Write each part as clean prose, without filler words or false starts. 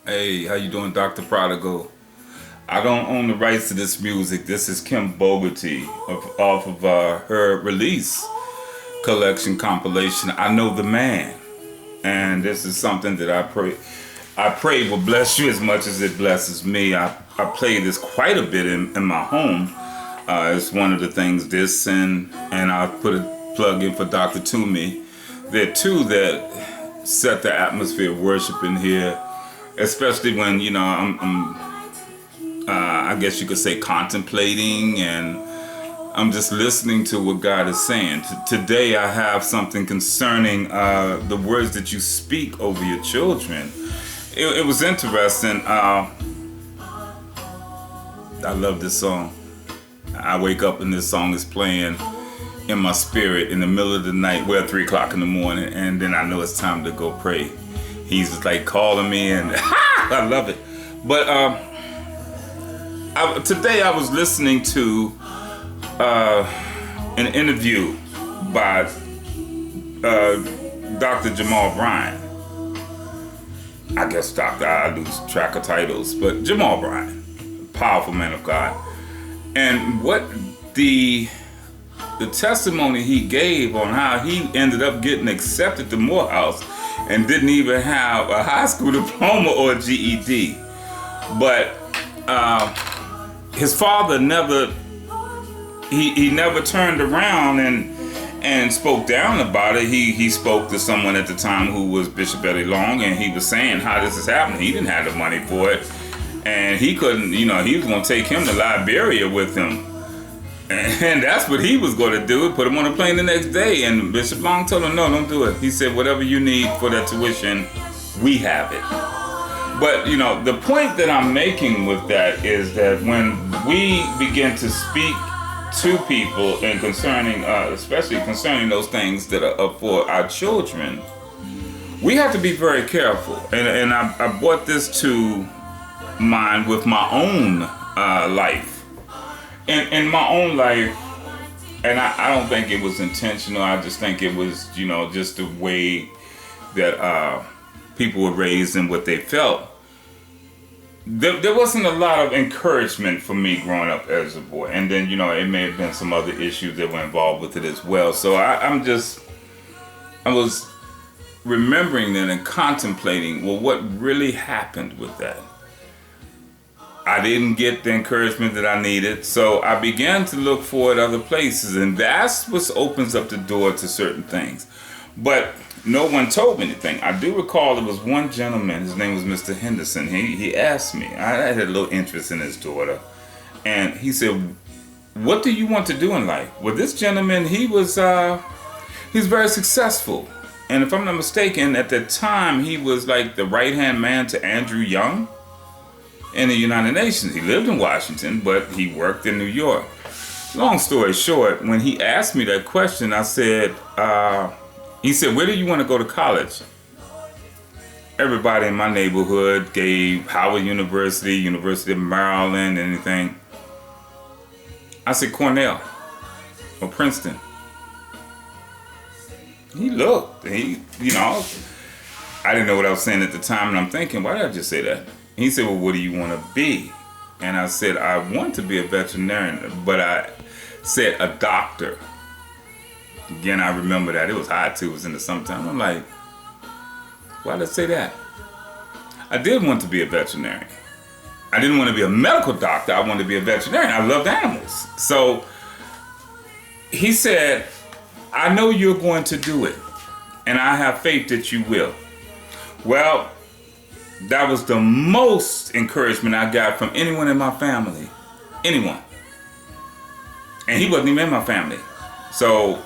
Hey, how you doing, Dr. Prodigal? I don't own the rights to this music. This is Kim Bogarty off of her release collection compilation. I know the man, and this is something that I pray will bless you as much as it blesses me. I play this quite a bit in my home. It's one of the things this and I put a plug in for Dr. Toomey. There are two that set the atmosphere of worship in here, especially when I guess you could say contemplating, and I'm just listening to what God is saying. Today I have something concerning the words that you speak over your children. It was interesting. I love this song. I wake up and this song is playing in my spirit in the middle of the night, 3 o'clock in the morning, and then I know it's time to go pray. He's just like calling me, and I love it. But today I was listening to an interview by Dr. Jamal Bryant. I guess doctor, I lose track of titles, but Jamal Bryant, powerful man of God. And what the testimony he gave on how he ended up getting accepted to Morehouse and didn't even have a high school diploma or a GED. But his father never turned around and spoke down about it. He spoke to someone at the time who was Bishop Eddie Long, and he was saying how this is happening. He didn't have the money for it, and he couldn't, he was going to take him to Liberia with him. And that's what he was going to do, put him on a plane the next day. And Bishop Long told him, no, don't do it. He said, whatever you need for that tuition, we have it. But, the point that I'm making with that is that when we begin to speak to people and especially concerning those things that are for our children, we have to be very careful. And I brought this to mind with my own life. In my own life, and I don't think it was intentional. I just think it was, just the way that people were raised and what they felt. There wasn't a lot of encouragement for me growing up as a boy. And then, it may have been some other issues that were involved with it as well. So I was remembering that and contemplating, well, what really happened with that? I didn't get the encouragement that I needed, so I began to look for it other places, and that's what opens up the door to certain things. But no one told me anything. I do recall there was one gentleman, his name was Mr. Henderson. He asked me, I had a little interest in his daughter, and he said, what do you want to do in life? Well, this gentleman, he's very successful. And if I'm not mistaken, at the time, he was like the right-hand man to Andrew Young in the United Nations. He lived in Washington, but he worked in New York. Long story short, when he asked me that question, I said, he said, where do you want to go to college? Everybody in my neighborhood gave Howard University, University of Maryland, anything. I said, Cornell or Princeton. He looked, I didn't know what I was saying at the time, and I'm thinking, why did I just say that? He said, well, what do you want to be? And I said, I want to be a veterinarian, but I said a doctor. Again, I remember that. It was hot too. It was in the summertime. I'm like, why did I say that? I did want to be a veterinarian. I didn't want to be a medical doctor. I wanted to be a veterinarian. I loved animals. So he said, I know you're going to do it, and I have faith that you will. Well, that was the most encouragement I got from anyone in my family. Anyone. And he wasn't even in my family. So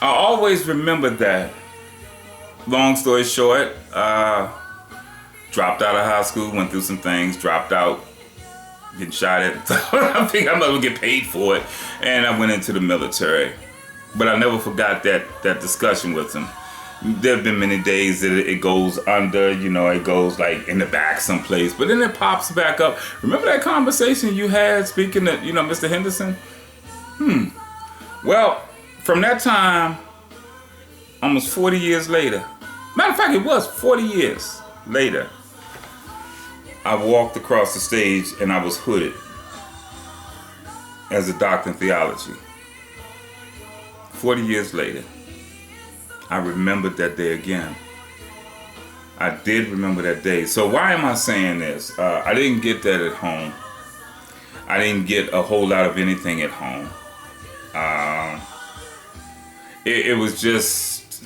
I always remember that. Long story short, dropped out of high school, went through some things, dropped out, getting shot at. I think I'm going to get paid for it. And I went into the military. But I never forgot that discussion with him. There have been many days that it goes under, it goes like in the back someplace, but then it pops back up. Remember that conversation you had speaking to, Mr. Henderson? Well, from that time, almost 40 years later, matter of fact, it was 40 years later, I walked across the stage and I was hooded as a doctor in theology. 40 years later, I remembered that day again. I did remember that day. So why am I saying this? I didn't get that at home. I didn't get a whole lot of anything at home. It was just,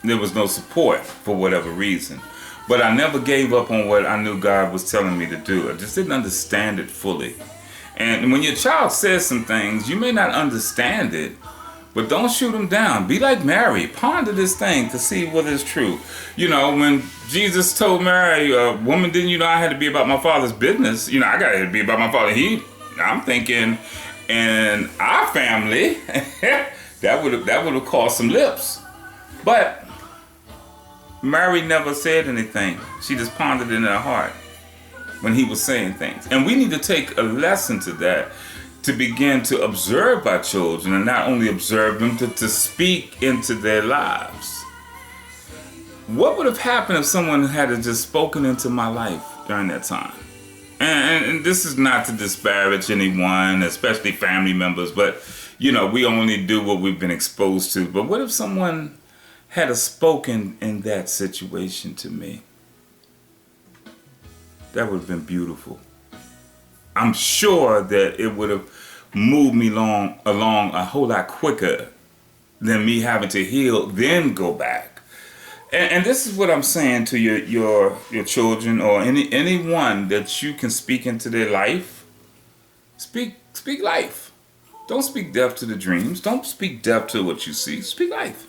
there was no support for whatever reason. But I never gave up on what I knew God was telling me to do. I just didn't understand it fully. And when your child says some things, you may not understand it, but don't shoot them down. Be like Mary. Ponder this thing to see what is true. You know, when Jesus told Mary, woman, didn't you know I had to be about my Father's business? You know, I got to be about my Father. I'm thinking, in our family, that would have caused some lips. But Mary never said anything. She just pondered it in her heart when he was saying things. And we need to take a lesson to that, to begin to observe our children, and not only observe them, to speak into their lives. What would have happened if someone had just spoken into my life during that time? And this is not to disparage anyone, especially family members, but you know, we only do what we've been exposed to. But what if someone had spoken in that situation to me? That would have been beautiful. I'm sure that it would have moved me along a whole lot quicker than me having to heal, then go back. And this is what I'm saying to your children, or anyone that you can speak into their life. Speak life. Don't speak death to the dreams. Don't speak death to what you see. Speak life.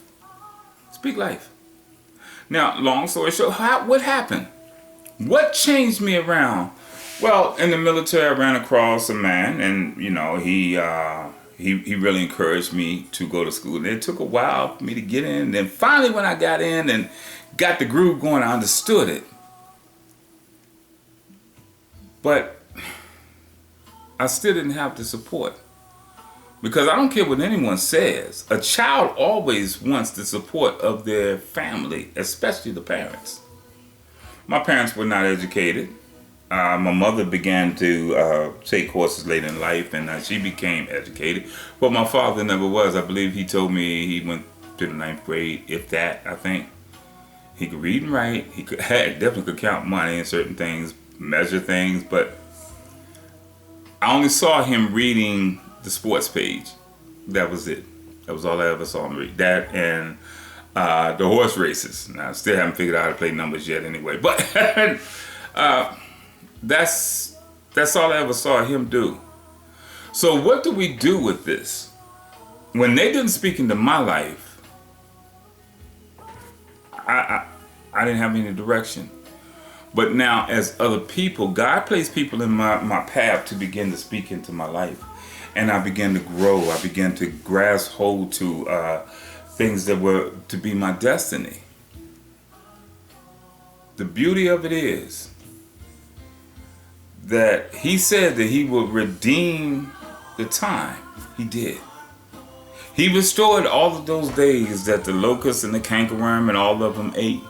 Speak life. Now, long story short, what happened? What changed me around? Well, in the military, I ran across a man, and you know, he really encouraged me to go to school. And it took a while for me to get in. And then finally, when I got in and got the groove going, I understood it. But I still didn't have the support. Because I don't care what anyone says, a child always wants the support of their family, especially the parents. My parents were not educated. My mother began to take courses later in life, and she became educated. But my father never was. I believe he told me he went to the 9th grade, if that, I think. He could read and write. He definitely could count money and certain things, measure things, but I only saw him reading the sports page. That was it. That was all I ever saw him read. That and the horse races. Now, I still haven't figured out how to play numbers yet anyway. But that's all I ever saw him do. So what do we do with this? When they didn't speak into my life, I didn't have any direction. But now, as other people, God placed people in my path to begin to speak into my life. And I began to grow. I began to grasp hold to things that were to be my destiny. The beauty of it is that he said that he would redeem the time. He did. He restored all of those days that the locust and the cankerworm and all of them ate.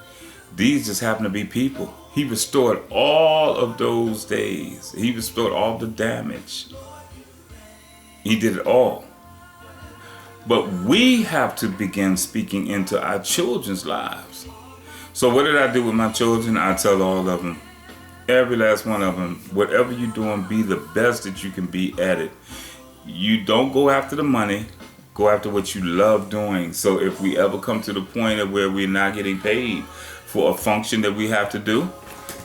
These just happen to be people. He restored all of those days. He restored all the damage. He did it all. But we have to begin speaking into our children's lives. So what did I do with my children? I tell all of them, every last one of them, whatever you're doing, be the best that you can be at it. You don't go after the money. Go after what you love doing. So if we ever come to the point of where we're not getting paid for a function that we have to do,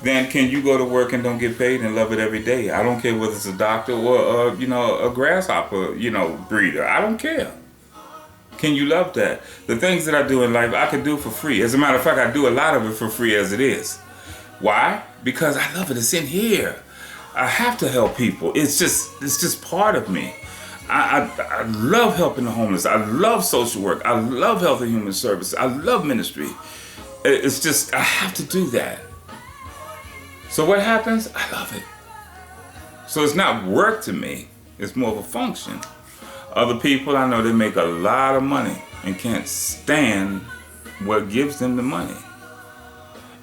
then can you go to work and don't get paid and love it every day? I don't care whether it's a doctor or a grasshopper, breeder. I don't care. Can you love that? The things that I do in life, I can do for free. As a matter of fact, I do a lot of it for free as it is. Why? Because I love it. It's in here. I have to help people. It's just part of me. I love helping the homeless. I love social work. I love health and human services. I love ministry. It's just, I have to do that. So what happens? I love it. So it's not work to me. It's more of a function. Other people, I know they make a lot of money and can't stand what gives them the money.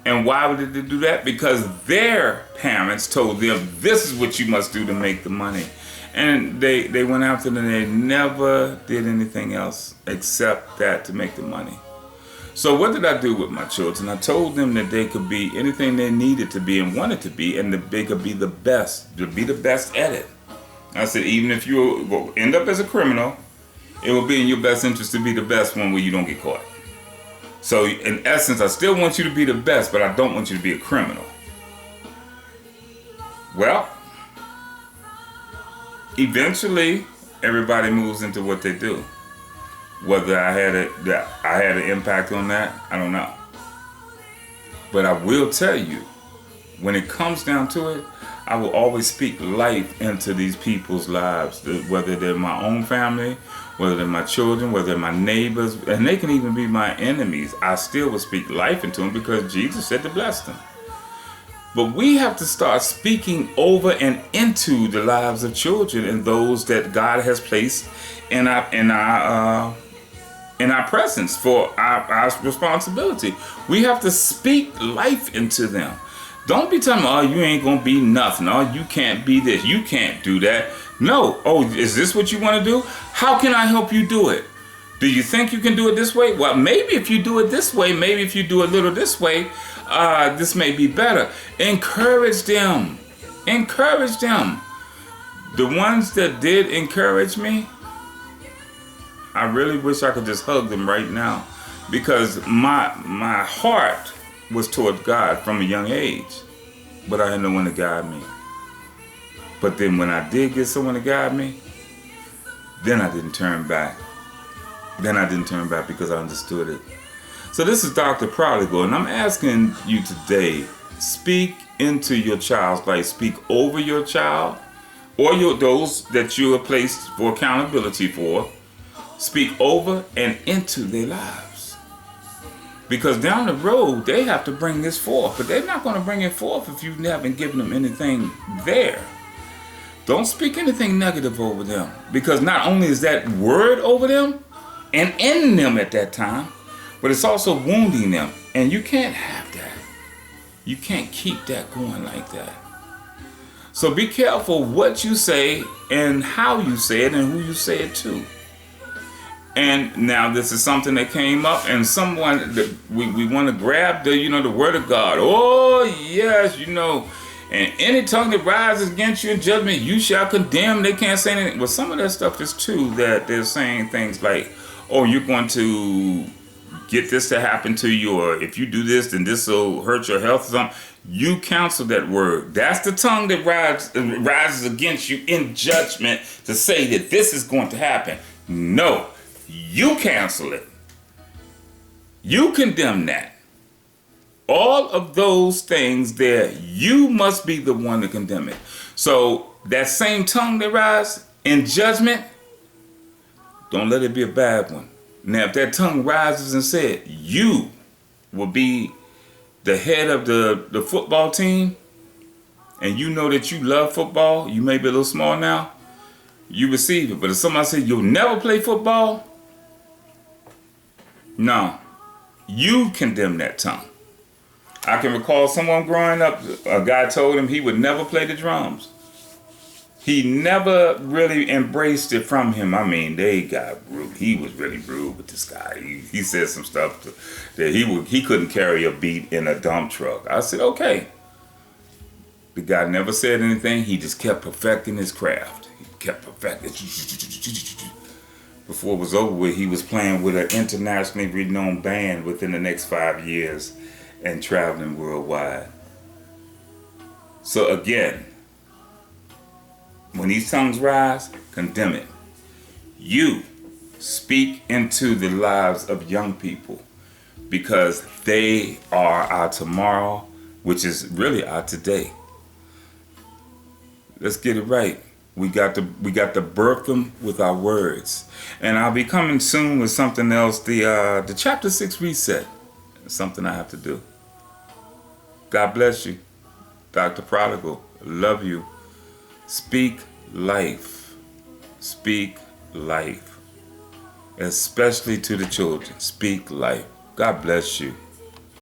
And why would they do that? Because their parents told them, this is what you must do to make the money. And they went after them, and they never did anything else except that to make the money. So what did I do with my children? I told them that they could be anything they needed to be and wanted to be, and that they could be the best, to be the best at it. I said, even if you will end up as a criminal, it will be in your best interest to be the best one where you don't get caught. So in essence, I still want you to be the best, but I don't want you to be a criminal. Well, eventually everybody moves into what they do. Whether I had an impact on that, I don't know. But I will tell you, when it comes down to it, I will always speak life into these people's lives, whether they're my own family, whether they're my children, whether they're my neighbors, and they can even be my enemies. I still will speak life into them because Jesus said to bless them. But we have to start speaking over and into the lives of children and those that God has placed in our presence for our responsibility. We have to speak life into them. Don't be telling me, oh, you ain't gonna be nothing. Oh, you can't be this. You can't do that. No. Oh, is this what you want to do? How can I help you do it? Do you think you can do it this way? Well, maybe if you do it this way, maybe if you do a little this way, this may be better. Encourage them. Encourage them. The ones that did encourage me, I really wish I could just hug them right now, because my heart was toward God from a young age, but I had no one to guide me. But then when I did get someone to guide me, then I didn't turn back. Then I didn't turn back because I understood it. So this is Dr. Prodigal, and I'm asking you today, speak into your child's life. Speak over your child or those that you are placed for accountability for. Speak over and into their lives. Because down the road, they have to bring this forth. But they're not going to bring it forth if you haven't given them anything there. Don't speak anything negative over them. Because not only is that word over them and in them at that time, but it's also wounding them. And you can't have that. You can't keep that going like that. So be careful what you say and how you say it and who you say it to. And now this is something that came up, and someone that we want to grab the word of God. Oh yes, and any tongue that rises against you in judgment, you shall condemn. They can't say anything. Well, some of that stuff is true, that they're saying things like, oh, you're going to get this to happen to you, or if you do this, then this will hurt your health or something. You counsel that word. That's the tongue that rises against you in judgment to say that this is going to happen. No. You cancel it. You condemn that. All of those things there, you must be the one to condemn it. So that same tongue that rises in judgment, don't let it be a bad one. Now, if that tongue rises and said, you will be the head of the football team, and you know that you love football, you may be a little small now, you receive it. But if somebody said you'll never play football, no, you condemn that tongue. I can recall someone growing up, a guy told him he would never play the drums. He never really embraced it from him. I mean, they got rude. He was really rude with this guy. He said some stuff that he couldn't carry a beat in a dump truck. I said, okay. The guy never said anything. He just kept perfecting his craft. He kept perfecting. Before it was over with, he was playing with an internationally renowned band within the next 5 years and traveling worldwide. So again, when these tongues rise, condemn it. You speak into the lives of young people, because they are our tomorrow, which is really our today. Let's get it right. We got to birth them with our words. And I'll be coming soon with something else. The chapter 6 reset is something I have to do. God bless you. Dr. Prodigal, love you. Speak life. Speak life. Especially to the children. Speak life. God bless you.